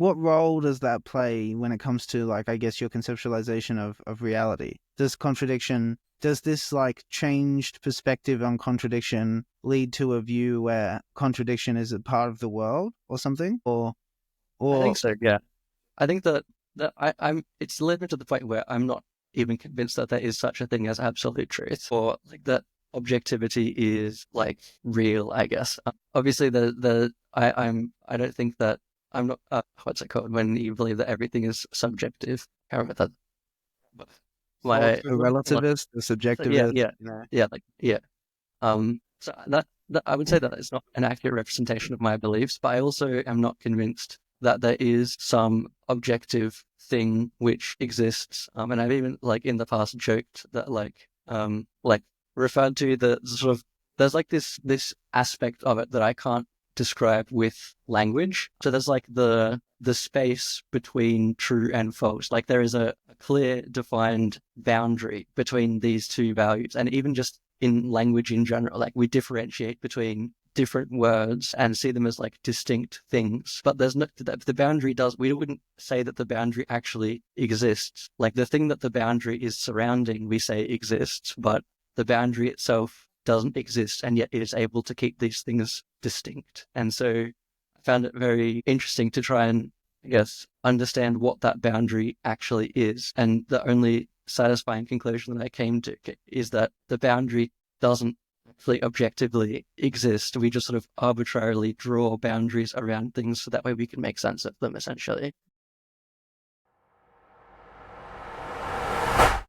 what role does that play when it comes to, like, I guess, your conceptualization of reality? Does this like changed perspective on contradiction lead to a view where contradiction is a part of the world or something? I think Or so. Yeah, I think that I'm. It's led me to the point where I'm not even convinced that there is such a thing as absolute truth, or like that objectivity is like real. I guess. Obviously, I don't think that I'm not. What's it called when you believe that everything is subjective? I can't remember that. But or my a my- relativist, a yeah, subjectivist, yeah, you know? yeah, like yeah. So that I would say that it's not an accurate representation of my beliefs, but I also am not convinced that there is some objective thing which exists. And I've even like in the past joked that like referred to the sort of there's like this aspect of it that I can't describe with language. So there's like the space between true and false. Like there is a clear defined boundary between these two values, and even just in language in general. Like we differentiate between different words and see them as like distinct things. But there's no, the boundary does, we wouldn't say that the boundary actually exists. Like the thing that the boundary is surrounding, we say exists, but the boundary itself doesn't exist. And yet it is able to keep these things distinct. And so I found it very interesting to try and, I guess, understand what that boundary actually is. And the only satisfying conclusion that I came to is that the boundary doesn't actually objectively exist. We just sort of arbitrarily draw boundaries around things so that way we can make sense of them, essentially.